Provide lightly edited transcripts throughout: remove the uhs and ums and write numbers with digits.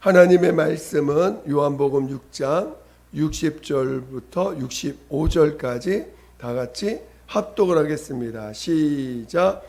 하나님의 말씀은 요한복음 6장 60절부터 65절까지 다 같이 합독을 하겠습니다. 시작.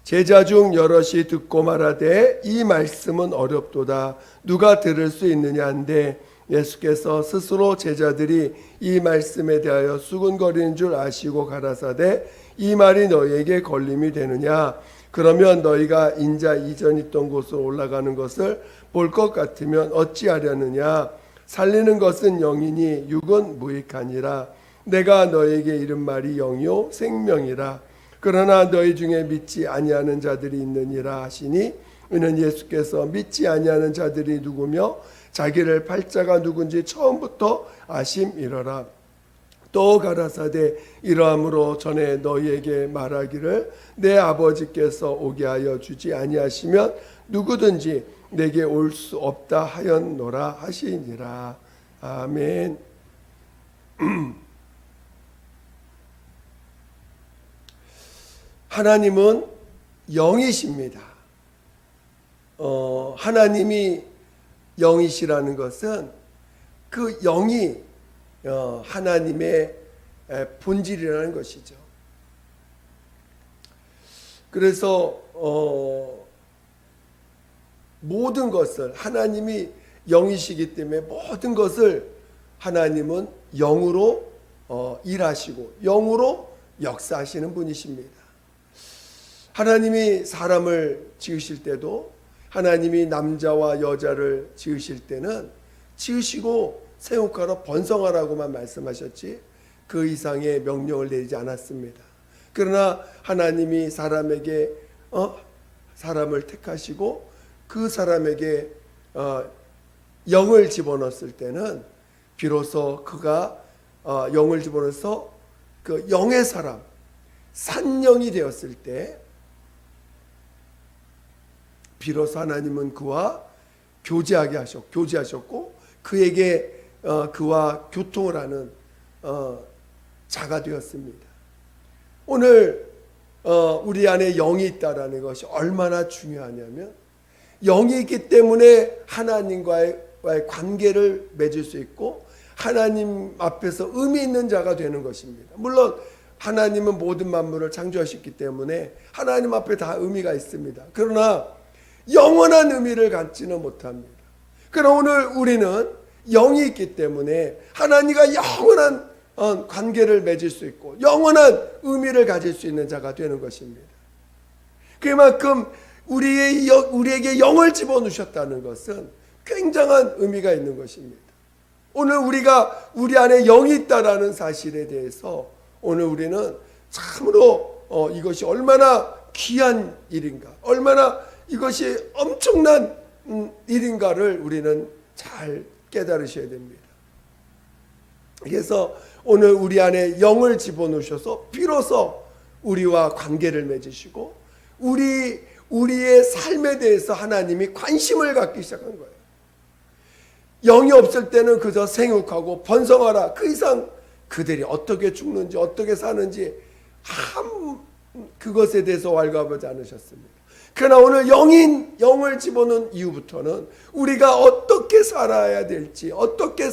제자 중 여럿이 듣고 말하되 이 말씀은 어렵도다 누가 들을 수 있느냐 한데 예수께서 스스로 제자들이 이 말씀에 대하여 수군거리는 줄 아시고 가라사대 이 말이 너희에게 걸림이 되느냐 그러면 너희가 인자 이전 있던 곳으로 올라가는 것을 볼 것 같으면 어찌하려느냐 살리는 것은 영이니 육은 무익하니라 내가 너희에게 이른 말이 영이요 생명이라 그러나 너희 중에 믿지 아니하는 자들이 있느니라 하시니 이는 예수께서 믿지 아니하는 자들이 누구며 자기를 팔자가 누군지 처음부터 아심이러라. 또 가라사대 이러함으로 전에 너희에게 말하기를 내 아버지께서 오게 하여 주지 아니하시면 누구든지 내게 올 수 없다 하였노라 하시니라. 아멘. 하나님은 영이십니다. 하나님이 영이시라는 것은 그 영이 하나님의 본질이라는 것이죠. 그래서 모든 것을 하나님이 영이시기 때문에 모든 것을 하나님은 영으로 일하시고 영으로 역사하시는 분이십니다. 하나님이 사람을 지으실 때도 하나님이 남자와 여자를 지으실 때는 지으시고 생육하라 번성하라고만 말씀하셨지 그 이상의 명령을 내리지 않았습니다. 그러나 하나님이 사람에게 사람을 택하시고 그 사람에게 영을 집어넣었을 때는 비로소 그가 영을 집어넣어서 그 영의 사람 산영이 되었을 때 비로소 하나님은 그와 교제하셨고 그에게 그와 교통을 하는 자가 되었습니다. 오늘 우리 안에 영이 있다라는 것이 얼마나 중요하냐면 영이 있기 때문에 하나님과의 관계를 맺을 수 있고 하나님 앞에서 의미 있는 자가 되는 것입니다. 물론 하나님은 모든 만물을 창조하셨기 때문에 하나님 앞에 다 의미가 있습니다. 그러나 영원한 의미를 갖지는 못합니다. 그러나 오늘 우리는 영이 있기 때문에 하나님과 영원한 관계를 맺을 수 있고 영원한 의미를 가질 수 있는 자가 되는 것입니다. 그만큼 우리에게 영을 집어넣으셨다는 것은 굉장한 의미가 있는 것입니다. 오늘 우리가 우리 안에 영이 있다라는 사실에 대해서 오늘 우리는 참으로 이것이 얼마나 귀한 일인가 얼마나 이것이 엄청난 일인가를 우리는 잘 깨달으셔야 됩니다. 그래서 오늘 우리 안에 영을 집어넣으셔서 비로소 우리와 관계를 맺으시고 우리의 삶에 대해서 하나님이 관심을 갖기 시작한 거예요. 영이 없을 때는 그저 생육하고 번성하라 그 이상 그들이 어떻게 죽는지 어떻게 사는지 그것에 대해서 왈가하지 않으셨습니다. 그러나 오늘 영을 집어넣은 이후부터는 우리가 어떻게 살아야 될지 어떻게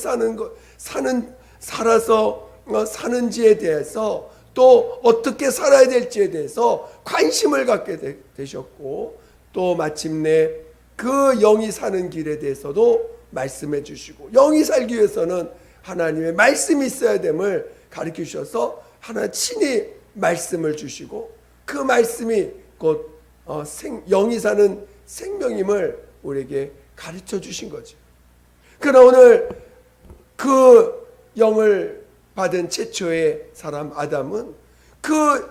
살아서 사는지에 대해서 또 어떻게 살아야 될지에 대해서 관심을 갖게 되셨고 또 마침내 그 영이 사는 길에 대해서도 말씀해 주시고 영이 살기 위해서는 하나님의 말씀이 있어야 됨을 가르쳐 주셔서 하나 친히 말씀을 주시고 그 말씀이 곧 영이 사는 생명임을 우리에게 가르쳐 주신 거죠. 그러나 오늘 그 영을 받은 최초의 사람 아담은 그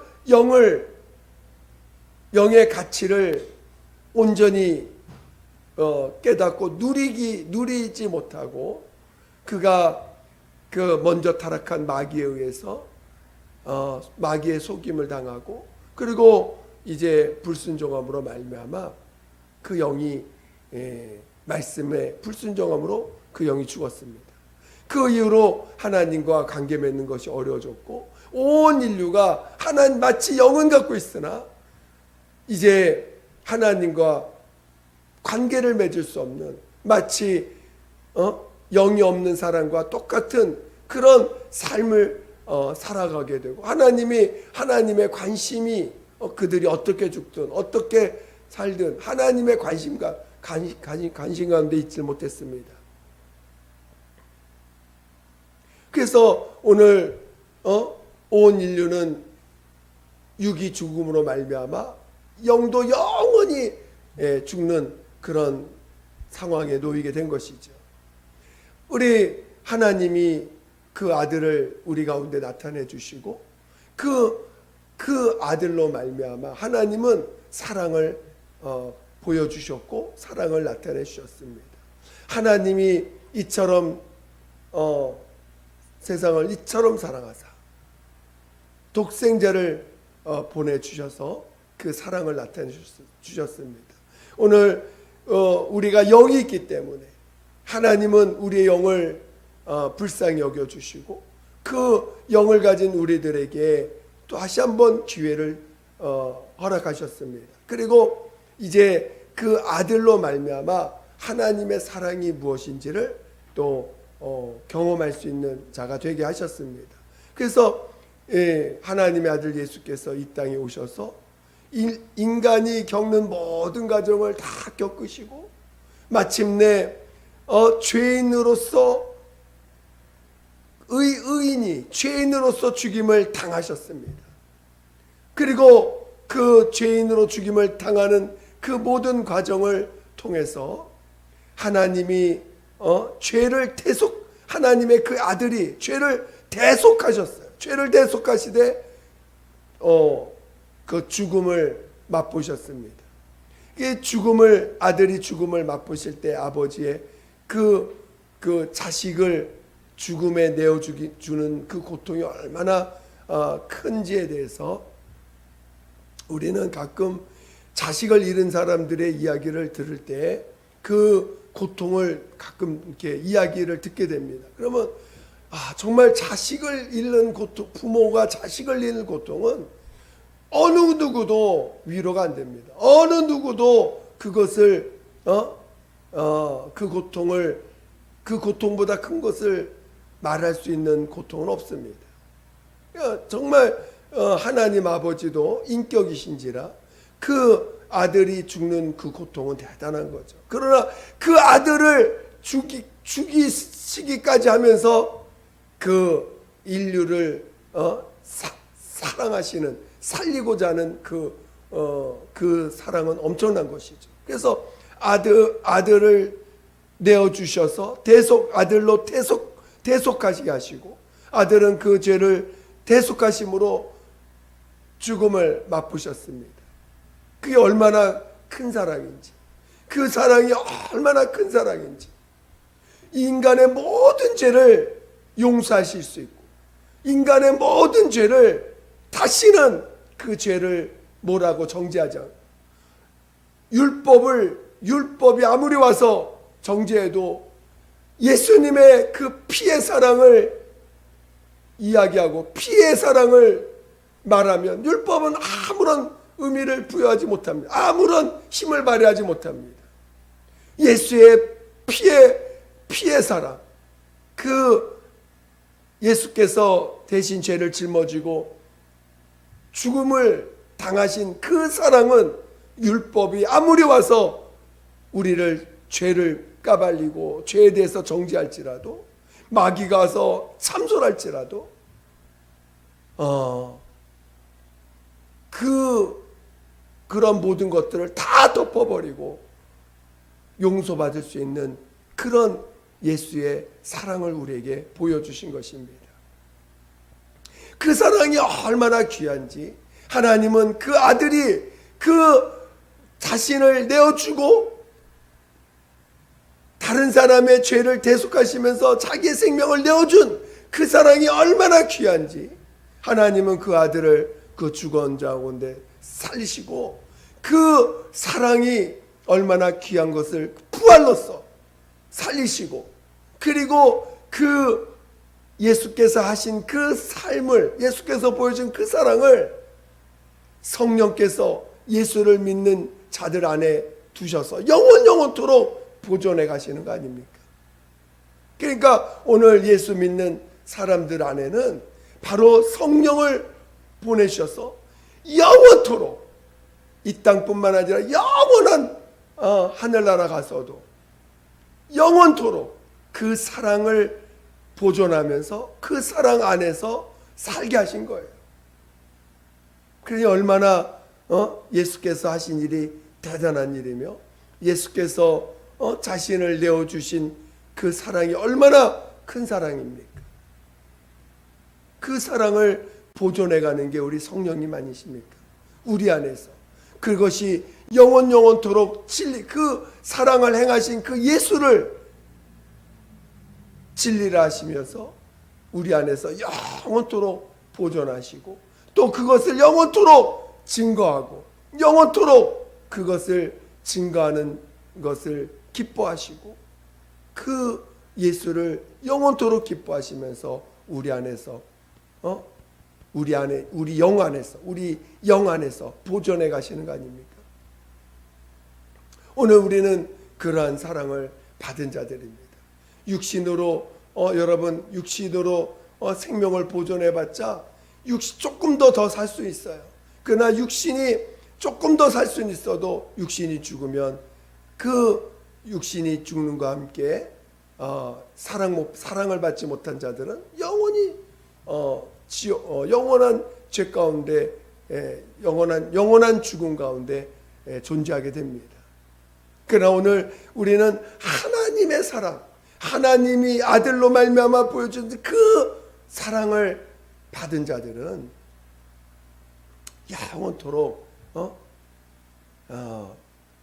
영의 가치를 온전히 깨닫고 누리지 못하고 그가 그 먼저 타락한 마귀에 의해서 마귀의 속임을 당하고 그리고 이제 불순종함으로 말미암아 그 영이 말씀에 불순종함으로 그 영이 죽었습니다. 그 이후로 하나님과 관계 맺는 것이 어려워졌고 온 인류가 하나님 마치 영은 갖고 있으나 이제 하나님과 관계를 맺을 수 없는 마치 영이 없는 사람과 똑같은 그런 삶을 살아가게 되고, 하나님의 관심이 그들이 어떻게 죽든 어떻게 살든 하나님의 관심 가운데 있지 못했습니다. 그래서 오늘 온 인류는 육이 죽음으로 말미암아 영도 영원히 죽는 그런 상황에 놓이게 된 것이죠. 우리 하나님이 그 아들을 우리 가운데 나타내 주시고 그 아들로 말미암아 하나님은 사랑을 보여주셨고 사랑을 나타내 주셨습니다. 하나님이 이처럼 세상을 이처럼 사랑하사 독생자를 보내주셔서 그 사랑을 나타내 주셨습니다. 오늘 우리가 영이 있기 때문에 하나님은 우리의 영을 불쌍히 여겨주시고 그 영을 가진 우리들에게 또 다시 한번 기회를 허락하셨습니다. 그리고 이제 그 아들로 말미암아 하나님의 사랑이 무엇인지를 또 경험할 수 있는 자가 되게 하셨습니다. 그래서 하나님의 아들 예수께서 이 땅에 오셔서 인간이 겪는 모든 과정을 다 겪으시고 마침내 죄인으로서 의인이 죄인으로서 죽임을 당하셨습니다. 그리고 그 죄인으로 죽임을 당하는 그 모든 과정을 통해서 하나님이 하나님의 그 아들이 죄를 대속하셨어요. 죄를 대속하시되 그 죽음을 맛보셨습니다. 아들이 죽음을 맛보실 때 아버지의 그 자식을 죽음에 내어주는 그 고통이 얼마나 큰지에 대해서 우리는 가끔 자식을 잃은 사람들의 이야기를 들을 때 그 고통을 가끔 이렇게 이야기를 듣게 됩니다. 그러면 정말 자식을 잃는 고통, 부모가 자식을 잃는 고통은 어느 누구도 위로가 안 됩니다. 어느 누구도 그것을 그 고통보다 큰 것을 말할 수 있는 고통은 없습니다. 정말 하나님 아버지도 인격이신지라 그 아들이 죽는 그 고통은 대단한 거죠. 그러나 그 아들을 죽이시기까지 하면서 그 인류를 사랑하시는, 살리고자 하는 그 사랑은 엄청난 것이죠. 그래서 아들을 내어주셔서 아들로 대속하시게 하시고 아들은 그 죄를 대속하심으로 죽음을 맛보셨습니다. 그게 얼마나 큰 사랑인지, 그 사랑이 얼마나 큰 사랑인지, 인간의 모든 죄를 용서하실 수 있고 인간의 모든 죄를 다시는 그 죄를 뭐라고 정죄하지 않고 율법이 아무리 와서 정죄해도 예수님의 그 피의 사랑을 이야기하고 피의 사랑을 말하면 율법은 아무런 의미를 부여하지 못합니다. 아무런 힘을 발휘하지 못합니다. 예수의 피의 사랑, 그 예수께서 대신 죄를 짊어지고 죽음을 당하신 그 사랑은 율법이 아무리 와서 우리를 죄를 까발리고 죄에 대해서 정죄할지라도 마귀가 와서 참sol할지라도 그런 모든 것들을 다 덮어버리고 용서받을 수 있는 그런 예수의 사랑을 우리에게 보여주신 것입니다. 그 사랑이 얼마나 귀한지 하나님은 그 아들이 그 자신을 내어주고 다른 사람의 죄를 대속하시면서 자기의 생명을 내어준 그 사랑이 얼마나 귀한지 하나님은 그 아들을 그 죽은 자 가운데 살리시고 그 사랑이 얼마나 귀한 것을 부활로써 살리시고 그리고 그 예수께서 하신 그 삶을 예수께서 보여준 그 사랑을 성령께서 예수를 믿는 자들 안에 두셔서 영원토록 보존해 가시는 거 아닙니까? 그러니까 오늘 예수 믿는 사람들 안에는 바로 성령을 보내셔서 영원토록 이 땅뿐만 아니라 영원한 하늘나라 가서도 영원토록 그 사랑을 보존하면서 그 사랑 안에서 살게 하신 거예요. 그러니 얼마나 예수께서 하신 일이 대단한 일이며 예수께서 자신을 내어주신 그 사랑이 얼마나 큰 사랑입니까? 그 사랑을 보존해가는 게 우리 성령님 아니십니까? 우리 안에서 그것이 영원토록 진리, 그 사랑을 행하신 그 예수를 진리라 하시면서 우리 안에서 영원토록 보존하시고 또 그것을 영원토록 증거하고 영원토록 그것을 증거하는 것을 기뻐하시고 그 예수를 영원토록 기뻐하시면서 우리 안에서 우리 영 안에서 보존해 가시는 거 아닙니까? 오늘 우리는 그러한 사랑을 받은 자들입니다. 육신으로 여러분 육신으로 생명을 보존해봤자 조금 더 살 수 있어요. 그러나 육신이 조금 더 살 수는 있어도 육신이 죽으면 그 육신이 죽는과 함께 사랑을 받지 못한 자들은 영원히 영원한 죄 가운데 영원한 죽음 가운데 존재하게 됩니다. 그러나 오늘 우리는 하나님의 사랑, 하나님이 아들로 말미암아 보여준 그 사랑을 받은 자들은 영원토록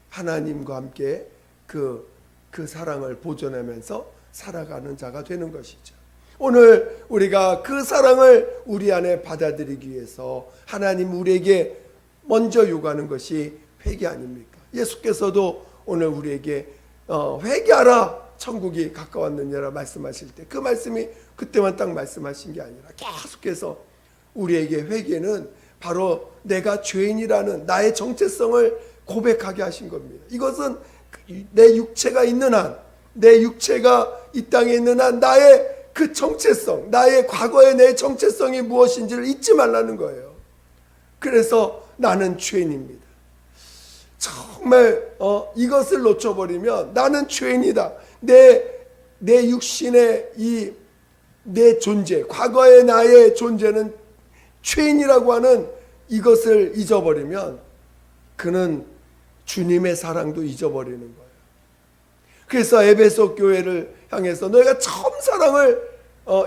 하나님과 함께 그 사랑을 보존하면서 살아가는 자가 되는 것이죠. 오늘 우리가 그 사랑을 우리 안에 받아들이기 위해서 하나님 우리에게 먼저 요구하는 것이 회개 아닙니까? 예수께서도 오늘 우리에게 회개하라 천국이 가까웠느냐라 말씀하실 때 그 말씀이 그때만 딱 말씀하신 게 아니라 계속해서 우리에게 회개는 바로 내가 죄인이라는 나의 정체성을 고백하게 하신 겁니다. 이것은 내 육체가 있는 한, 내 육체가 이 땅에 있는 한 나의 그 정체성, 나의 과거의 내 정체성이 무엇인지를 잊지 말라는 거예요. 그래서 나는 죄인입니다. 정말 이것을 놓쳐버리면 나는 죄인이다. 내 육신의 내 존재, 과거의 나의 존재는 죄인이라고 하는 이것을 잊어버리면 그는 주님의 사랑도 잊어버리는 거예요. 그래서 에베소 교회를 향해서 너희가 처음 사랑을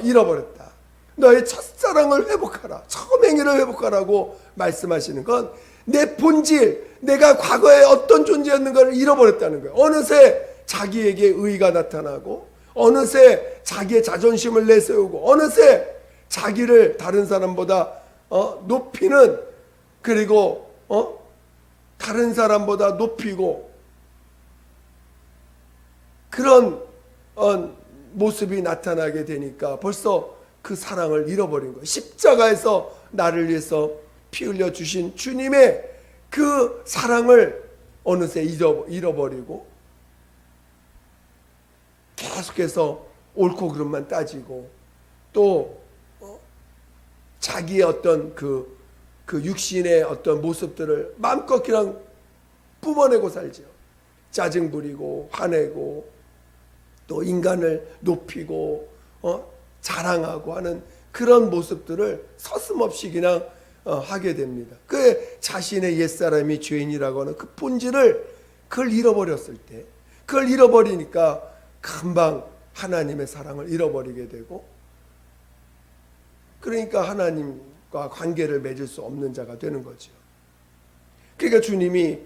잃어버렸다. 너의 첫사랑을 회복하라. 처음 행위를 회복하라고 말씀하시는 건 내 본질, 내가 과거에 어떤 존재였는가를 잃어버렸다는 거예요. 어느새 자기에게 의의가 나타나고 어느새 자기의 자존심을 내세우고 어느새 자기를 다른 사람보다 높이는 그리고 다른 사람보다 높이고 그런 모습이 나타나게 되니까 벌써 그 사랑을 잃어버린 거예요. 십자가에서 나를 위해서 피 흘려 주신 주님의 그 사랑을 어느새 잃어버리고 계속해서 옳고 그름만 따지고 또 자기의 어떤 그 육신의 어떤 모습들을 마음껏 그냥 뿜어내고 살죠. 짜증 부리고 화내고 또 인간을 높이고 자랑하고 하는 그런 모습들을 서슴없이 그냥 하게 됩니다. 그 자신의 옛사람이 죄인이라고 하는 그 본질을 그걸 잃어버렸을 때 그걸 잃어버리니까 금방 하나님의 사랑을 잃어버리게 되고 그러니까 하나님과 관계를 맺을 수 없는 자가 되는 거죠. 그러니까 주님이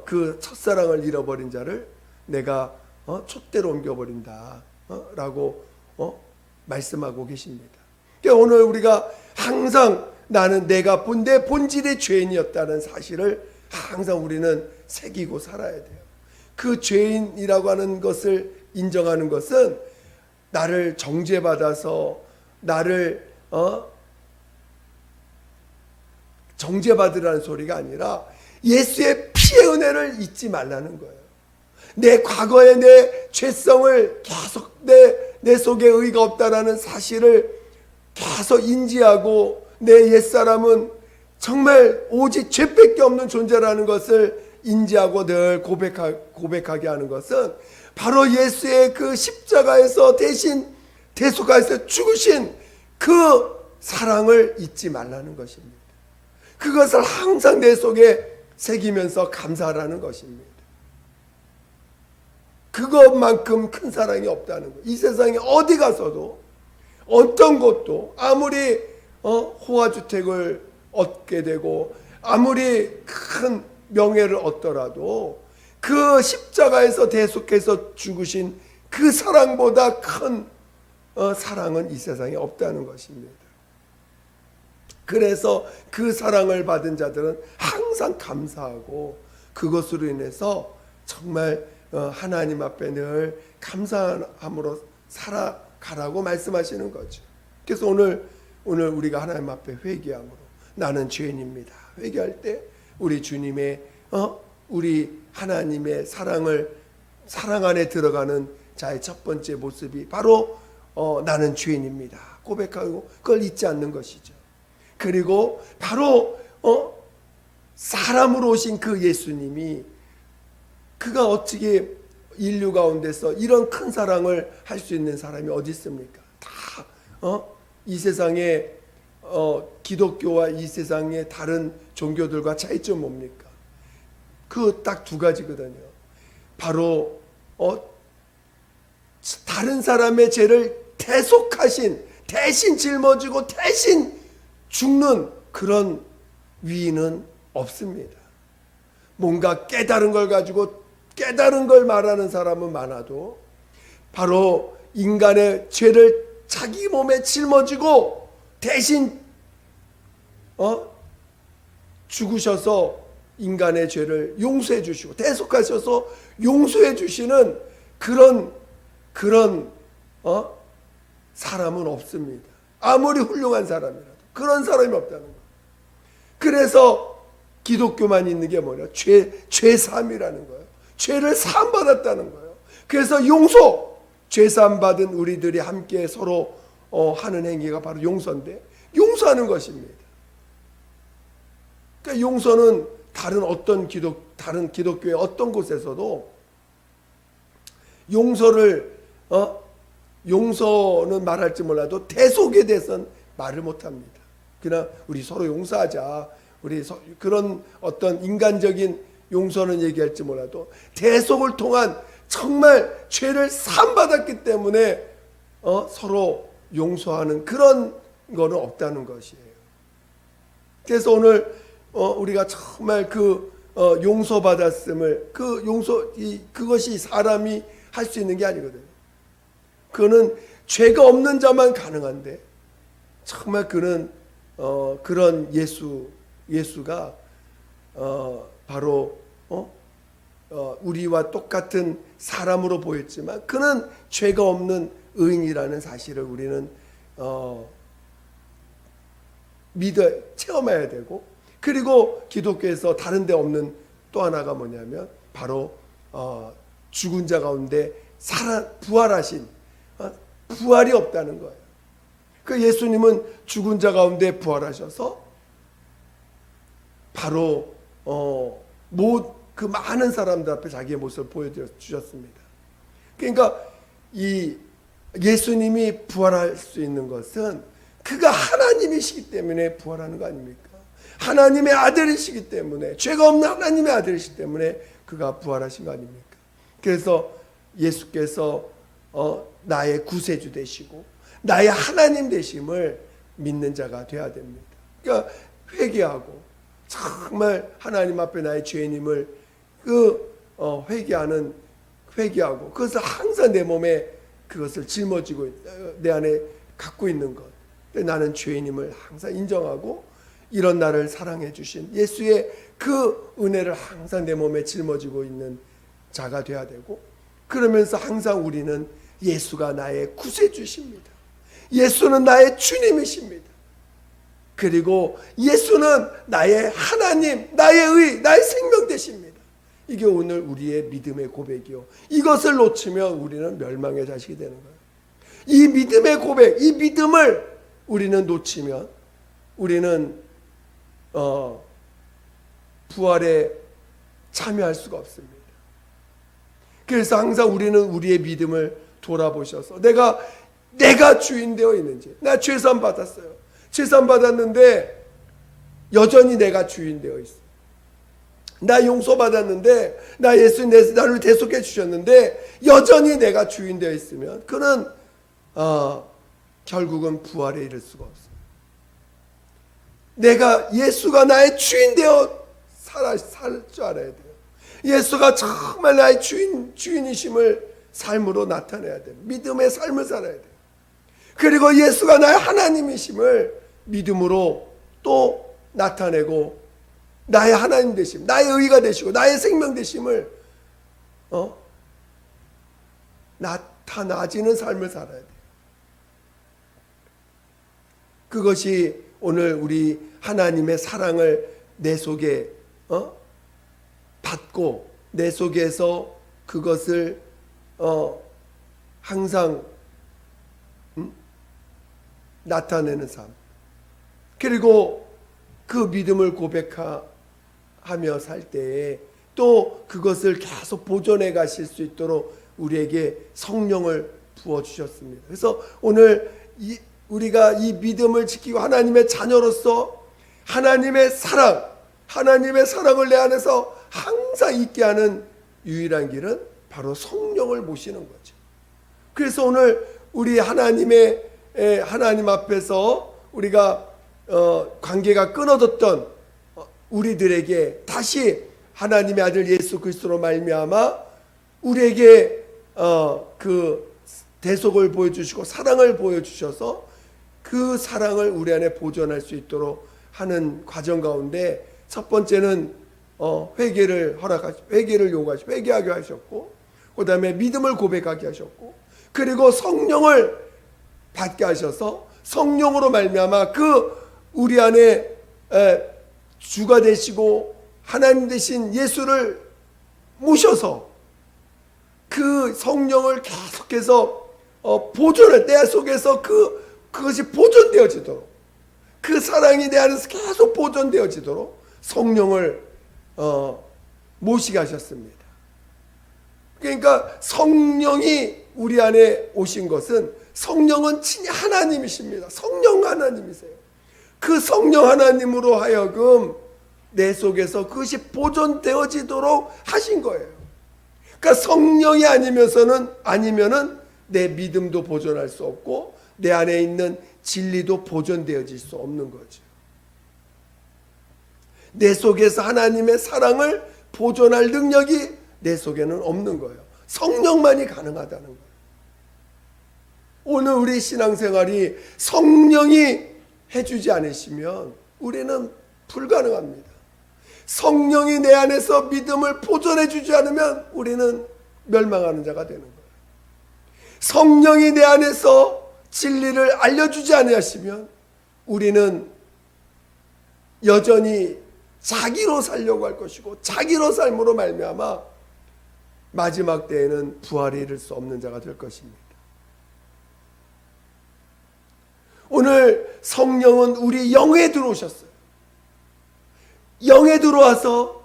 그 첫사랑을 잃어버린 자를 내가 촛대로 옮겨버린다 라고 말씀하고 계십니다. 그러니까 오늘 우리가 항상 나는 내가 내 본질의 죄인이었다는 사실을 항상 우리는 새기고 살아야 돼요. 그 죄인이라고 하는 것을 인정하는 것은 나를 정죄받아서 나를 정죄받으라는 소리가 아니라 예수의 피의 은혜를 잊지 말라는 거예요. 내 과거의 내 죄성을 계속 내 속에 의가 없다라는 사실을 계속 인지하고 내 옛사람은 정말 오직 죄밖에 없는 존재라는 것을 인지하고 늘 고백하게 하는 것은 바로 예수의 그 십자가에서 대신 대속하여서 죽으신 그 사랑을 잊지 말라는 것입니다. 그것을 항상 내 속에 새기면서 감사하라는 것입니다. 그것만큼 큰 사랑이 없다는 것. 이 세상에 어디 가서도 어떤 것도 아무리 호화주택을 얻게 되고 아무리 큰 명예를 얻더라도 그 십자가에서 대속해서 죽으신 그 사랑보다 큰 사랑은 이 세상에 없다는 것입니다. 그래서 그 사랑을 받은 자들은 항상 감사하고 그것으로 인해서 정말 하나님 앞에 늘 감사함으로 살아가라고 말씀하시는 거죠. 그래서 오늘 우리가 하나님 앞에 회개함으로 나는 죄인입니다. 회개할 때 우리 주님의 우리 하나님의 사랑 안에 들어가는 자의 첫 번째 모습이 바로 나는 죄인입니다. 고백하고 그걸 잊지 않는 것이죠. 그리고 바로 사람으로 오신 그 예수님이 그가 어떻게 인류 가운데서 이런 큰 사랑을 할 수 있는 사람이 어디 있습니까? 다 이 세상에 기독교와 이 세상의 다른 종교들과 차이점 뭡니까? 그 딱 두 가지거든요. 바로 다른 사람의 죄를 대속하신, 대신 짊어지고 대신 죽는 그런 위인은 없습니다. 뭔가 깨달은 걸 가지고 깨달은 걸 말하는 사람은 많아도 바로 인간의 죄를 자기 몸에 짊어지고 대신 죽으셔서 인간의 죄를 용서해 주시고 대속하셔서 용서해 주시는 그런 사람은 없습니다. 아무리 훌륭한 사람이라도 그런 사람이 없다는 거예요. 그래서 기독교만 있는 게 뭐냐? 죄사함이라는 거예요. 죄를 사함받았다는 거예요. 그래서 죄사함 받은 우리들이 함께 서로 하는 행위가 바로 용서인데 용서하는 것입니다. 그러니까 용서는 다른 기독교의 어떤 곳에서도 용서는 말할지 몰라도 대속에 대해서는 말을 못합니다. 그냥 우리 서로 용서하자. 그런 어떤 인간적인 용서는 얘기할지 몰라도 대속을 통한 정말 죄를 사함받았기 때문에 서로 용서하는 그런 거는 없다는 것이에요. 그래서 오늘 우리가 정말 그 용서받았음을 그것이 사람이 할 수 있는 게 아니거든요. 그거는 죄가 없는 자만 가능한데 정말 그는 그런 예수가 바로 우리와 똑같은 사람으로 보였지만 그는 죄가 없는 의인이라는 사실을 우리는 체험해야 되고, 그리고 기독교에서 다른 데 없는 또 하나가 뭐냐면 바로 죽은 자 가운데 부활하신 부활이 없다는 거예요. 그 예수님은 죽은 자 가운데 부활하셔서 바로 그 많은 사람들 앞에 자기의 모습을 보여주셨습니다. 그러니까 이 예수님이 부활할 수 있는 것은 그가 하나님이시기 때문에 부활하는 거 아닙니까? 하나님의 아들이시기 때문에, 죄가 없는 하나님의 아들이시기 때문에 그가 부활하신 거 아닙니까? 그래서 예수께서 나의 구세주 되시고 나의 하나님 되심을 믿는 자가 되어야 됩니다. 그러니까 회개하고 정말 하나님 앞에 나의 죄인임을 회개하고 그것을 항상 내 몸에 그것을 짊어지고 내 안에 갖고 있는 것. 나는 죄인임을 항상 인정하고 이런 나를 사랑해 주신 예수의 그 은혜를 항상 내 몸에 짊어지고 있는 자가 되어야 되고, 그러면서 항상 우리는 예수가 나의 구세주십니다. 예수는 나의 주님이십니다. 그리고 예수는 나의 하나님, 나의 의, 나의 생명 되십니다. 이게 오늘 우리의 믿음의 고백이요. 이것을 놓치면 우리는 멸망의 자식이 되는 거예요. 이 믿음의 고백, 이 믿음을 우리는 놓치면 우리는 부활에 참여할 수가 없습니다. 그래서 항상 우리는 우리의 믿음을 돌아보셔서 내가 주인 되어 있는지, 나 죄산 받았어요. 죄산 받았는데 여전히 내가 주인 되어 있어. 나 용서 받았는데, 나 예수님 나를 대속해 주셨는데 여전히 내가 주인 되어 있으면 그는 결국은 부활에 이를 수가 없어요. 내가 예수가 나의 주인 되어 살 줄 알아야 돼요. 예수가 정말 나의 주인이심을 삶으로 나타내야 돼요. 믿음의 삶을 살아야 돼요. 그리고 예수가 나의 하나님이심을 믿음으로 또 나타내고 나의 하나님 되심, 나의 의가 되시고 나의 생명 되심을 나타나지는 삶을 살아야 돼요. 그것이 오늘 우리 하나님의 사랑을 내 속에 받고 내 속에서 그것을 항상 나타내는 삶. 그리고 그 믿음을 고백하며 살 때에 또 그것을 계속 보존해 가실 수 있도록 우리에게 성령을 부어주셨습니다. 그래서 오늘 우리가 이 믿음을 지키고 하나님의 자녀로서 하나님의 사랑을 내 안에서 항상 있게 하는 유일한 길은 바로 성령을 모시는 거죠. 그래서 오늘 우리 하나님 앞에서 우리가 관계가 끊어졌던 우리들에게 다시 하나님의 아들 예수 그리스도로 말미암아 우리에게 그 대속을 보여주시고 사랑을 보여주셔서 그 사랑을 우리 안에 보존할 수 있도록 하는 과정 가운데 첫 번째는 회개를 요구하시고 회개하게 하셨고, 그 다음에 믿음을 고백하게 하셨고, 그리고 성령을 받게 하셔서 성령으로 말미암아 그 우리 안에 주가 되시고 하나님 되신 예수를 모셔서 그 성령을 계속해서 보존을 내 속에서 그것이 보존되어지도록, 그 사랑이 내 안에서 계속 보존되어지도록 성령을 모시게 하셨습니다. 그러니까 성령이 우리 안에 오신 것은, 성령은 친히 하나님이십니다. 성령 하나님이세요. 그 성령 하나님으로 하여금 내 속에서 그것이 보존되어지도록 하신 거예요. 그러니까 성령이 아니면은 내 믿음도 보존할 수 없고 내 안에 있는 진리도 보존되어질 수 없는 거죠. 내 속에서 하나님의 사랑을 보존할 능력이 내 속에는 없는 거예요. 성령만이 가능하다는 거예요. 오늘 우리 신앙생활이 성령이 해주지 않으시면 우리는 불가능합니다. 성령이 내 안에서 믿음을 보존해 주지 않으면 우리는 멸망하는 자가 되는 거예요. 성령이 내 안에서 진리를 알려주지 않으시면 우리는 여전히 자기로 살려고 할 것이고 자기로 삶으로 말미암아 마지막 때에는 부활에 이를 수 없는 자가 될 것입니다. 오늘 성령은 우리 영에 들어오셨어요. 영에 들어와서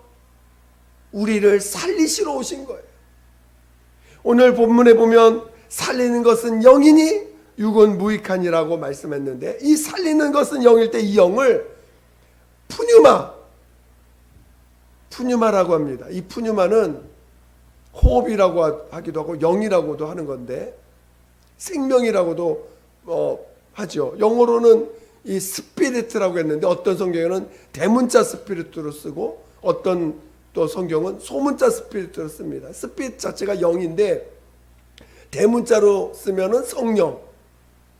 우리를 살리시러 오신 거예요. 오늘 본문에 보면 살리는 것은 영이니 육은 무익하니라고 말씀했는데, 이 살리는 것은 영일 때 이 영을 푸뉴마라고 합니다. 이 푸뉴마는 호흡이라고 하기도 하고 영이라고도 하는 건데, 생명이라고도 하죠. 영어로는 이 스피리트라고 했는데 어떤 성경에는 대문자 스피리트로 쓰고 어떤 또 성경은 소문자 스피리트로 씁니다. 스피리트 자체가 영인데 대문자로 쓰면은 성령,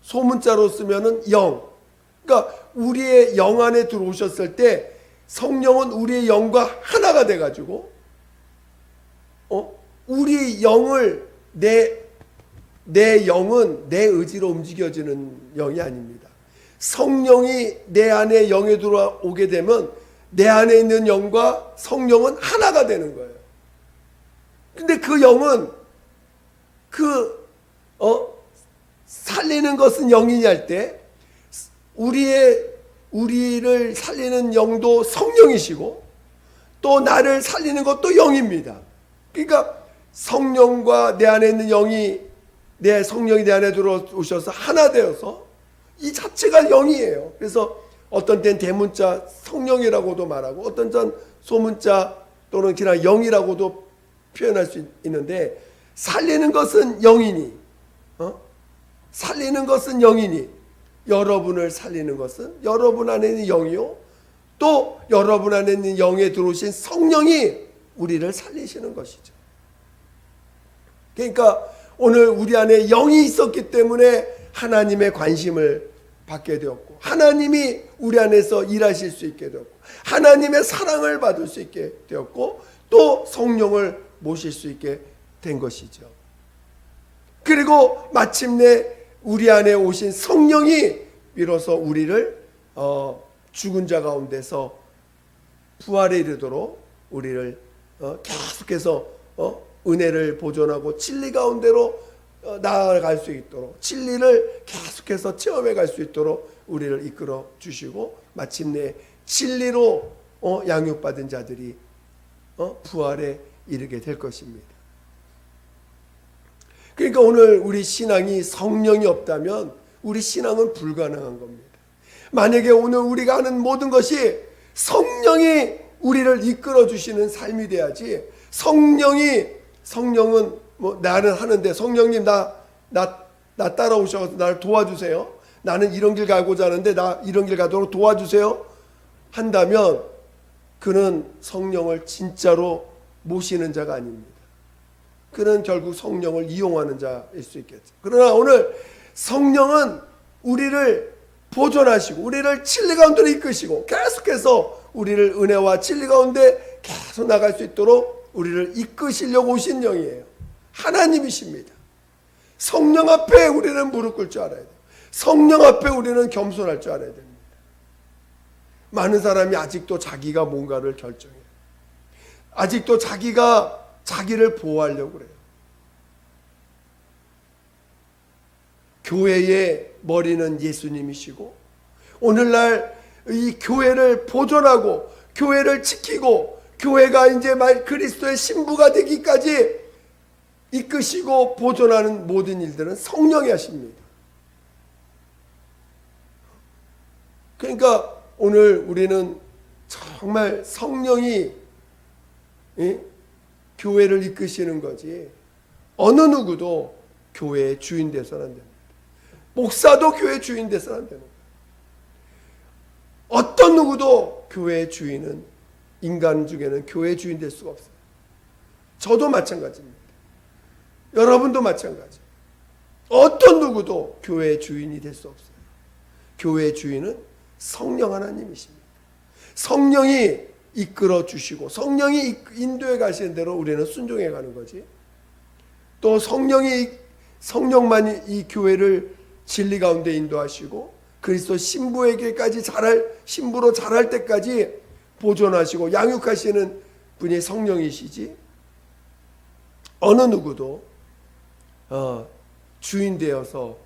소문자로 쓰면은 영. 그러니까 우리의 영 안에 들어오셨을 때 성령은 우리의 영과 하나가 돼가지고 우리 영을 내 영은 내 의지로 움직여지는 영이 아닙니다. 성령이 내 안에 영에 들어오게 되면 내 안에 있는 영과 성령은 하나가 되는 거예요. 근데 그 영은 살리는 것은 영이니 할 때 우리를 살리는 영도 성령이시고 또 나를 살리는 것도 영입니다. 그러니까 성령과 내 안에 있는 영이 내 성령이 내 안에 들어오셔서 하나 되어서 이 자체가 영이에요. 그래서 어떤 때는 대문자 성령이라고도 말하고 어떤 때는 소문자 또는 그냥 영이라고도 표현할 수 있는데 살리는 것은 영이니 살리는 것은 영이니 여러분을 살리는 것은 여러분 안에 있는 영이요 또 여러분 안에 있는 영에 들어오신 성령이 우리를 살리시는 것이죠. 그러니까 오늘 우리 안에 영이 있었기 때문에 하나님의 관심을 받게 되었고 하나님이 우리 안에서 일하실 수 있게 되었고 하나님의 사랑을 받을 수 있게 되었고 또 성령을 모실 수 있게 된 것이죠. 그리고 마침내 우리 안에 오신 성령이 비로소 우리를 죽은 자 가운데서 부활에 이르도록 우리를 계속해서 은혜를 보존하고 진리 가운데로 나아갈 수 있도록 진리를 계속해서 체험해 갈 수 있도록 우리를 이끌어 주시고 마침내 진리로 양육받은 자들이 부활에 이르게 될 것입니다. 그러니까 오늘 우리 신앙이 성령이 없다면 우리 신앙은 불가능한 겁니다. 만약에 오늘 우리가 하는 모든 것이 성령이 우리를 이끌어 주시는 삶이 돼야지 성령은 뭐 나는 하는데 성령님 나 따라오셔서 나를 도와주세요. 나는 이런 길 가고자 하는데 나 이런 길 가도록 도와주세요. 한다면 그는 성령을 진짜로 모시는 자가 아닙니다. 그는 결국 성령을 이용하는 자일 수 있겠죠. 그러나 오늘 성령은 우리를 보존하시고 우리를 진리 가운데로 이끄시고 계속해서 우리를 은혜와 진리 가운데 계속 나갈 수 있도록 우리를 이끄시려고 오신 영이에요. 하나님이십니다. 성령 앞에 우리는 무릎 꿇을 줄 알아야 돼요. 성령 앞에 우리는 겸손할 줄 알아야 됩니다. 많은 사람이 아직도 자기가 뭔가를 결정해요. 아직도 자기가 자기를 보호하려고 그래요. 교회의 머리는 예수님이시고 오늘날 이 교회를 보존하고 교회를 지키고 교회가 이제 그리스도의 신부가 되기까지 이끄시고 보존하는 모든 일들은 성령이 하십니다. 그러니까 오늘 우리는 정말 성령이 교회를 이끄시는 거지 어느 누구도 교회의 주인 돼서는 안 됩니다. 목사도 교회의 주인 돼서는 안 되는 거예요. 어떤 누구도 교회의 주인은 인간 중에는 교회의 주인 될 수가 없어요. 저도 마찬가지입니다. 여러분도 마찬가지. 어떤 누구도 교회의 주인이 될 수 없어요. 교회의 주인은 성령 하나님이십니다. 성령이 이끌어 주시고 성령이 인도해 가시는 대로 우리는 순종해 가는 거지. 또 성령만이 이 교회를 진리 가운데 인도하시고 그리스도 신부에게까지 신부로 자랄 때까지 보존하시고 양육하시는 분이 성령이시지 어느 누구도 주인 되어서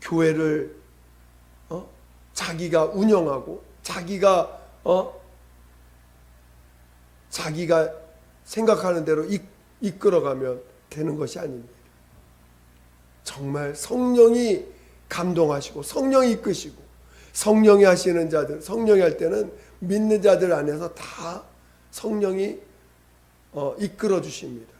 교회를 자기가 운영하고 자기가 생각하는 대로 이끌어가면 되는 것이 아닙니다. 정말 성령이 감동하시고 성령이 이끄시고 성령이 하시는 자들, 성령이 할 때는 믿는 자들 안에서 다 성령이 이끌어 주십니다.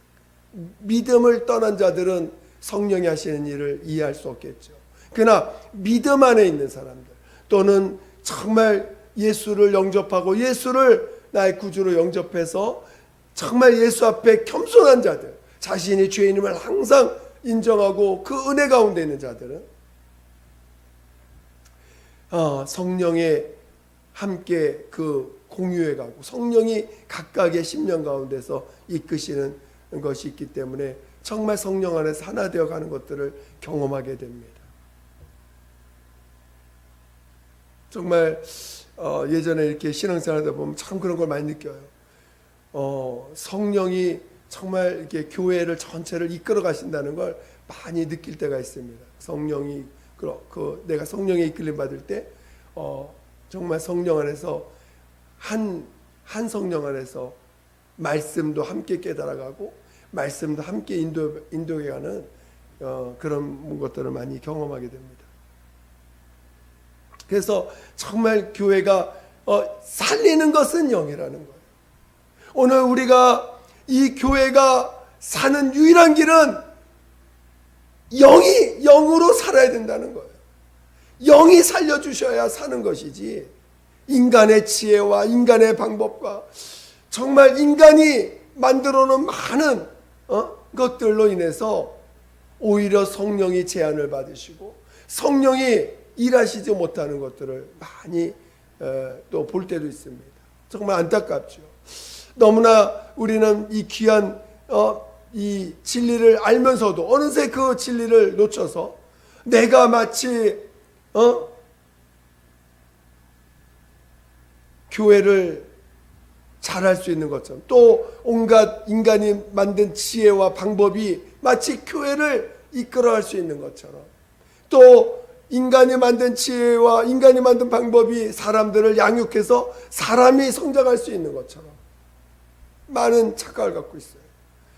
믿음을 떠난 자들은 성령이 하시는 일을 이해할 수 없겠죠. 그러나 믿음 안에 있는 사람들 또는 정말 예수를 영접하고 예수를 나의 구주로 영접해서 정말 예수 앞에 겸손한 자들, 자신이 죄인임을 항상 인정하고 그 은혜 가운데 있는 자들은 성령에 함께 그 공유해 가고 성령이 각각의 심령 가운데서 이끄시는 것이 있기 때문에 정말 성령 안에서 하나 되어 가는 것들을 경험하게 됩니다. 정말 예전에 이렇게 신앙생활하다 보면 참 그런 걸 많이 느껴요. 성령이 정말 이렇게 교회를 전체를 이끌어 가신다는 걸 많이 느낄 때가 있습니다. 성령이 내가 성령의 이끌림 받을 때 정말 성령 안에서 한 성령 안에서 말씀도 함께 깨달아가고 말씀도 함께 인도해가는 그런 것들을 많이 경험하게 됩니다. 그래서 정말 교회가 살리는 것은 영이라는 거예요. 오늘 우리가 이 교회가 사는 유일한 길은 영으로 살아야 된다는 거예요. 영이 살려주셔야 사는 것이지 인간의 지혜와 인간의 방법과 정말 인간이 만들어 놓은 많은 것들로 인해서 오히려 성령이 제한을 받으시고 성령이 일하시지 못하는 것들을 많이 또 볼 때도 있습니다. 정말 안타깝죠. 너무나 우리는 이 귀한 이 진리를 알면서도 어느새 그 진리를 놓쳐서 내가 마치 교회를 잘할 수 있는 것처럼 또 온갖 인간이 만든 지혜와 방법이 마치 교회를 이끌어갈 수 있는 것처럼 또 인간이 만든 지혜와 인간이 만든 방법이 사람들을 양육해서 사람이 성장할 수 있는 것처럼 많은 착각을 갖고 있어요.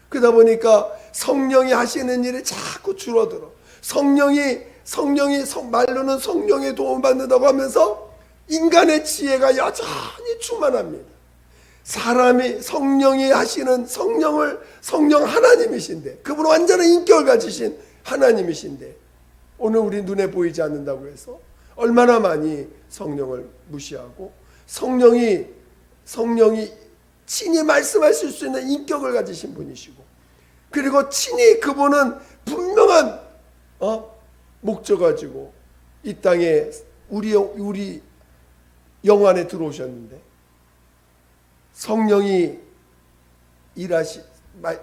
그러다 보니까 성령이 하시는 일이 자꾸 줄어들어. 성령이 말로는 성령의 도움을 받는다고 하면서 인간의 지혜가 여전히 충만합니다. 성령이 하시는 성령 하나님이신데 그분은 완전한 인격을 가지신 하나님이신데 오늘 우리 눈에 보이지 않는다고 해서 얼마나 많이 성령을 무시하고 성령이 친히 말씀하실 수 있는 인격을 가지신 분이시고 그리고 친히 그분은 분명한 목적 가지고 이 땅에 우리 영 안에 들어오셨는데 성령이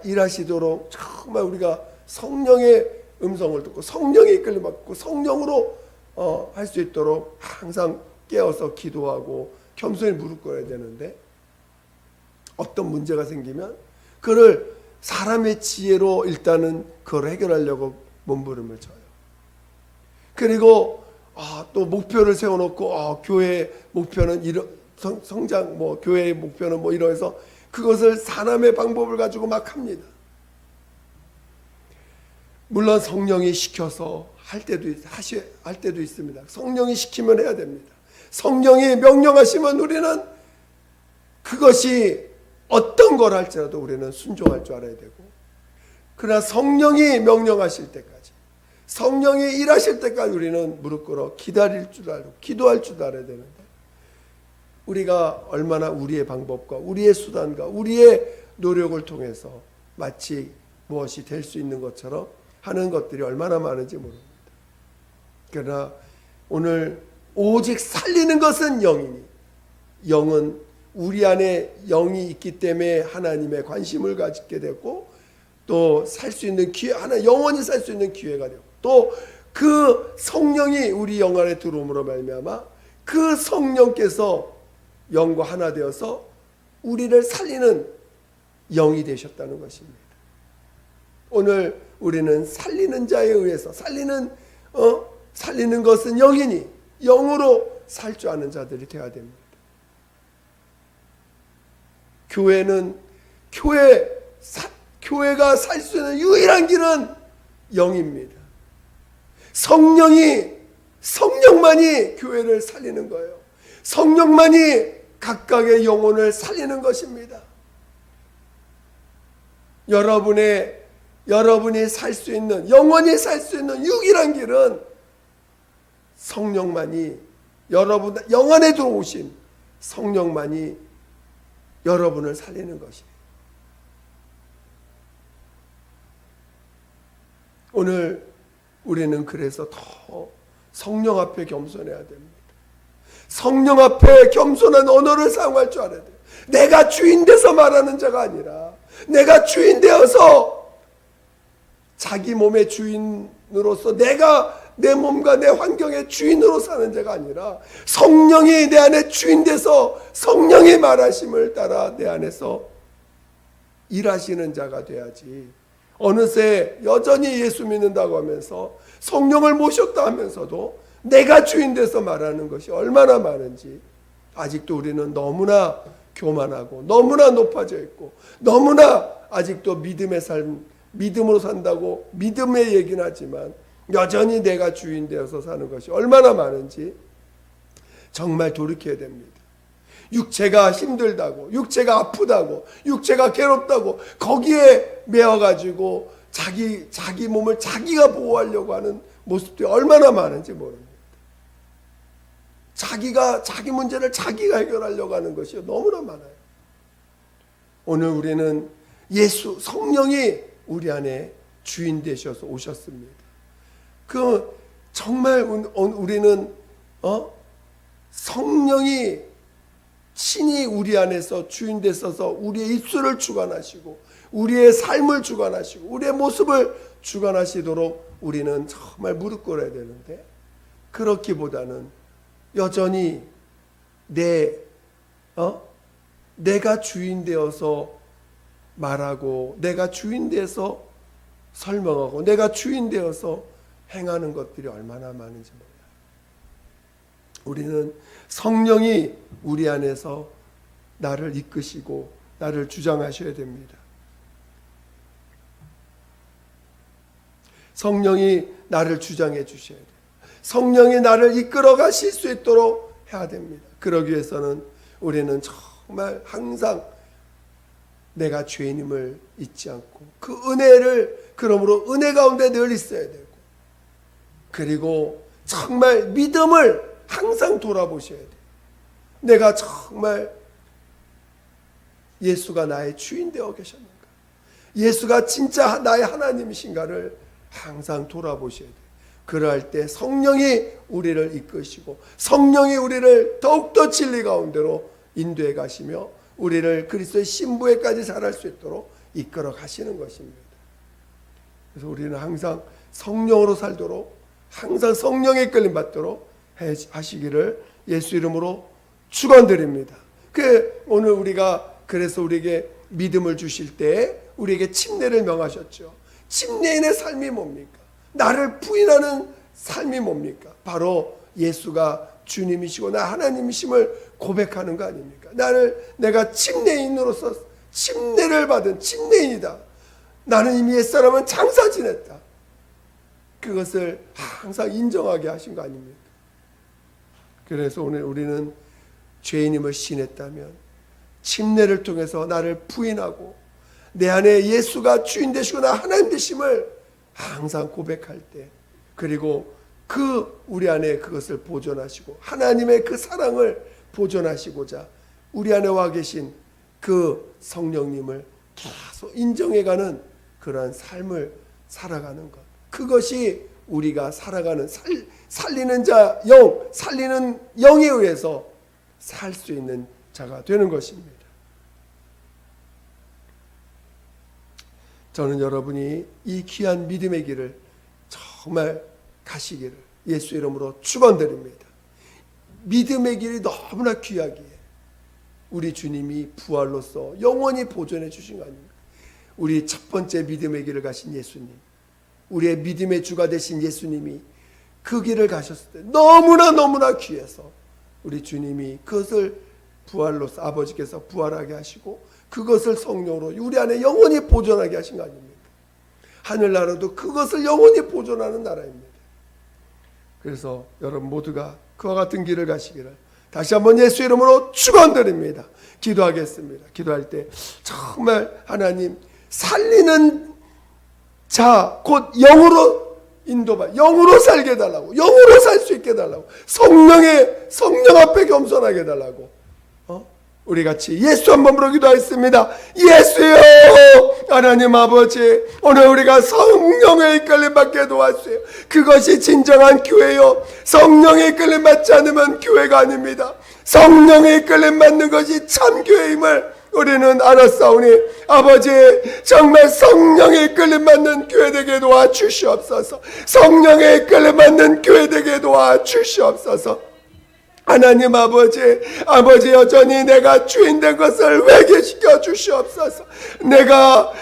일하시도록 정말 우리가 성령의 음성을 듣고 성령의 이끌림 받고 성령으로 할 수 있도록 항상 깨어서 기도하고 겸손히 무릎 꿇어야 되는데 어떤 문제가 생기면 그를 사람의 지혜로 일단은 그걸 해결하려고 몸부림을 쳐요. 그리고 또 목표를 세워놓고 교회의 목표는 성장 교회의 목표는 이러해서 그것을 사람의 방법을 가지고 막 합니다. 물론 성령이 시켜서 할 때도 있습니다. 성령이 시키면 해야 됩니다. 성령이 명령하시면 우리는 그것이 어떤 걸 할지라도 우리는 순종할 줄 알아야 되고 그러나 성령이 명령하실 때까지 성령이 일하실 때까지 우리는 무릎 꿇어 기다릴 줄 알고 기도할 줄 알아야 되는데 우리가 얼마나 우리의 방법과 우리의 수단과 우리의 노력을 통해서 마치 무엇이 될 수 있는 것처럼 하는 것들이 얼마나 많은지 모릅니다. 그러나 오늘 오직 살리는 것은 영이니 영은 우리 안에 영이 있기 때문에 하나님의 관심을 갖게 됐고 또 살 수 있는 기회 영원히 살 수 있는 기회가 되고 또 그 성령이 우리 영 안에 들어옴으로 말미암아 그 성령께서 영과 하나 되어서 우리를 살리는 영이 되셨다는 것입니다. 오늘 우리는 살리는 자에 의해서 살리는 것은 영이니 영으로 살 줄 아는 자들이 되어야 됩니다. 교회가 살 수 있는 유일한 길은 영입니다. 성령만이 교회를 살리는 거예요. 성령만이 각각의 영혼을 살리는 것입니다. 여러분이 살 수 있는 영원히 살 수 있는 유일한 길은 성령만이 여러분 영 안에 들어오신 성령만이 여러분을 살리는 것이에요. 오늘 우리는 그래서 더 성령 앞에 겸손해야 됩니다. 성령 앞에 겸손한 언어를 사용할 줄 알아야 돼요. 내가 주인 돼서 말하는 자가 아니라 내가 주인 되어서 자기 몸의 주인으로서 내가 내 몸과 내 환경의 주인으로 사는 자가 아니라 성령이 내 안에 주인 돼서 성령이 말하심을 따라 내 안에서 일하시는 자가 돼야지. 어느새 여전히 예수 믿는다고 하면서 성령을 모셨다 하면서도 내가 주인 돼서 말하는 것이 얼마나 많은지 아직도 우리는 너무나 교만하고 너무나 높아져 있고 너무나 아직도 믿음의 삶, 믿음으로 산다고 믿음의 얘기는 하지만 여전히 내가 주인 되어서 사는 것이 얼마나 많은지 정말 돌이켜야 됩니다. 육체가 힘들다고, 육체가 아프다고, 육체가 괴롭다고 거기에 매어가지고 자기 몸을 자기가 보호하려고 하는 모습들이 얼마나 많은지 모릅니다. 자기 문제를 자기가 해결하려고 하는 것이 너무나 많아요. 오늘 우리는 예수, 성령이 우리 안에 주인 되셔서 오셨습니다. 정말 우리는 성령이 친히 우리 안에서 주인 되셔서 우리의 입술을 주관하시고 우리의 삶을 주관하시고 우리의 모습을 주관하시도록 우리는 정말 무릎 꿇어야 되는데 그렇기보다는 여전히 내가 주인 되어서 말하고 내가 주인 되어서 설명하고 내가 주인 되어서 행하는 것들이 얼마나 많은지 몰라요. 우리는 성령이 우리 안에서 나를 이끄시고 나를 주장하셔야 됩니다. 성령이 나를 주장해 주셔야 돼요. 성령이 나를 이끌어 가실 수 있도록 해야 됩니다. 그러기 위해서는 우리는 정말 항상 내가 죄인임을 잊지 않고 그 은혜를 그러므로 은혜 가운데 늘 있어야 되고 그리고 정말 믿음을 항상 돌아보셔야 돼요. 내가 정말 예수가 나의 주인 되어 계셨는가? 예수가 진짜 나의 하나님이신가를 항상 돌아보셔야 돼요. 그럴 때 성령이 우리를 이끄시고 성령이 우리를 더욱더 진리 가운데로 인도해 가시며 우리를 그리스도의 신부에까지 자랄 수 있도록 이끌어 가시는 것입니다. 그래서 우리는 항상 성령으로 살도록 항상 성령의 이끌림 받도록 하시기를 예수 이름으로 축원드립니다. 오늘 우리가 그래서 우리에게 믿음을 주실 때 우리에게 침례를 명하셨죠. 침례인의 삶이 뭡니까? 나를 부인하는 삶이 뭡니까? 바로 예수가 주님이시고 나 하나님이심을 고백하는 거 아닙니까? 내가 침례인으로서 침례를 받은 침례인이다. 나는 이미 옛사람은 장사 지냈다. 그것을 항상 인정하게 하신 거 아닙니까? 그래서 오늘 우리는 죄인임을 신했다면 침례를 통해서 나를 부인하고 내 안에 예수가 주인 되시고 나 하나님 되심을 항상 고백할 때 그리고 우리 안에 그것을 보존하시고 하나님의 그 사랑을 보존하시고자 우리 안에 와 계신 그 성령님을 계속 인정해가는 그러한 삶을 살아가는 것, 그것이 우리가 살아가는 살리는 살리는 영에 의해서 살 수 있는 자가 되는 것입니다. 저는 여러분이 이 귀한 믿음의 길을 정말 가시기를 예수 이름으로 축원드립니다. 믿음의 길이 너무나 귀하기에 우리 주님이 부활로서 영원히 보존해 주신 거 아닙니까? 우리 첫 번째 믿음의 길을 가신 예수님, 우리의 믿음의 주가 되신 예수님이 그 길을 가셨을 때 너무나 귀해서 우리 주님이 그것을 부활로서 아버지께서 부활하게 하시고 그것을 성령으로 우리 안에 영원히 보존하게 하신 거 아닙니까? 하늘나라도 그것을 영원히 보존하는 나라입니다. 그래서 여러분 모두가 그와 같은 길을 가시기를 다시 한번 예수 이름으로 축원드립니다. 기도하겠습니다. 기도할 때 정말 하나님 살리는 자 곧 영으로 인도받아 영으로 살게 해달라고, 영으로 살 수 있게 해달라고, 성령 앞에 겸손하게 해달라고 우리 같이 예수 한 번 부르 기도하겠습니다. 예수여, 하나님 아버지, 오늘 우리가 성령의 이끌림 받게 도와주세요. 그것이 진정한 교회요. 성령의 이끌림 받지 않으면 교회가 아닙니다. 성령의 이끌림 받는 것이 참 교회임을 우리는 알았사오니 아버지 정말 성령의 이끌림 받는 교회 되게 도와주시옵소서. 성령의 이끌림 받는 교회 되게 도와주시옵소서. 하나님 아버지 여전히 내가 주인된 것을 회개시켜 주시옵소서. 내가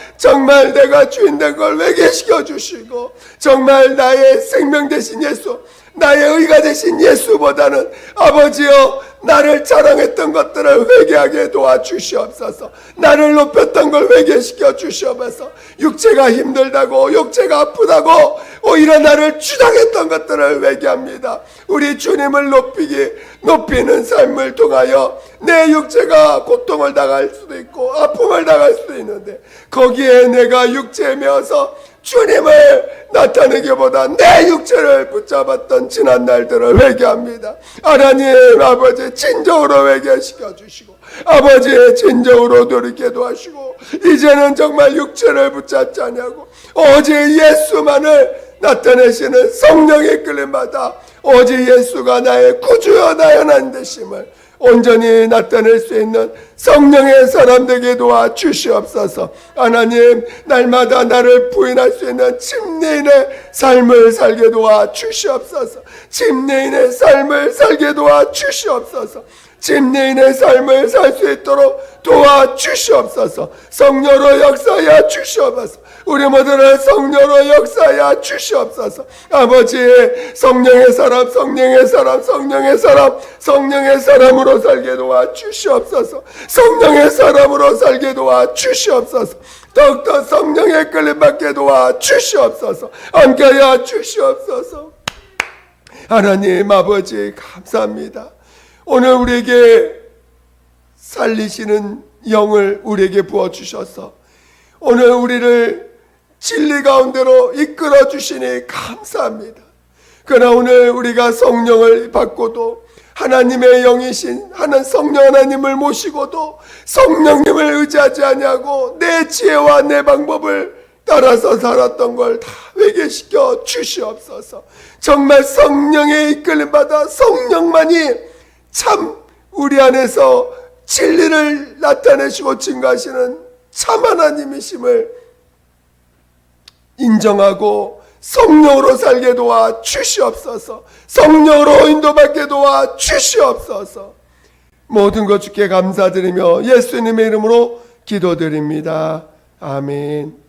주인된 걸 회개시켜 주시고 정말 나의 생명 되신 예수, 나의 의가 되신 예수보다는 아버지여 나를 자랑했던 것들을 회개하게 도와주시옵소서. 나를 높였던 걸 회개시켜 주시옵소서. 육체가 힘들다고, 육체가 아프다고 오히려 나를 주장했던 것들을 회개합니다. 우리 주님을 높이는 삶을 통하여 내 육체가 고통을 당할 수도 있고 아픔을 당할 수도 있는데 거기에 내가 육체에 매어서 주님을 나타내기보다 내 육체를 붙잡았던 지난 날들을 회개합니다. 하나님 아버지 진정으로 회개시켜 주시고 아버지의 진정으로 돌이키도 하시고 이제는 정말 육체를 붙잡지 아니하고 오직 예수만을 나타내시는 성령의 이끌림받아 오직 예수가 나의 구주여 나의 하나님 되심을 온전히 나타낼 수 있는 성령의 사람 되게 도와주시옵소서. 하나님 날마다 나를 부인할 수 있는 침례인의 삶을 살게 도와주시옵소서. 침례인의 삶을 살게 도와주시옵소서. 침례인의 삶을 살 수 있도록 도와주시옵소서. 성령으로 역사하여 주시옵소서. 우리 모두를 성령으로 역사하여 주시옵소서. 아버지 성령의 사람으로 살게 도와주시옵소서. 성령의 사람으로 살게 도와주시옵소서. 더욱더 성령의 끌림받게 도와주시옵소서. 함께하여 주시옵소서. 하나님 아버지 감사합니다. 오늘 우리에게 살리시는 영을 우리에게 부어주셔서 오늘 우리를 진리 가운데로 이끌어 주시니 감사합니다. 그러나 오늘 우리가 성령을 받고도 하나님의 영이신 성령 하나님을 모시고도 성령님을 의지하지 아니하고 내 지혜와 내 방법을 따라서 살았던 걸 다 회개시켜 주시옵소서. 정말 성령의 이끌림 받아 성령만이 참 우리 안에서 진리를 나타내시고 증거하시는 참 하나님이심을 인정하고 성령으로 살게 도와 주시옵소서. 성령으로 인도받게 도와 주시옵소서. 모든 것 주께 감사드리며 예수님의 이름으로 기도드립니다. 아멘.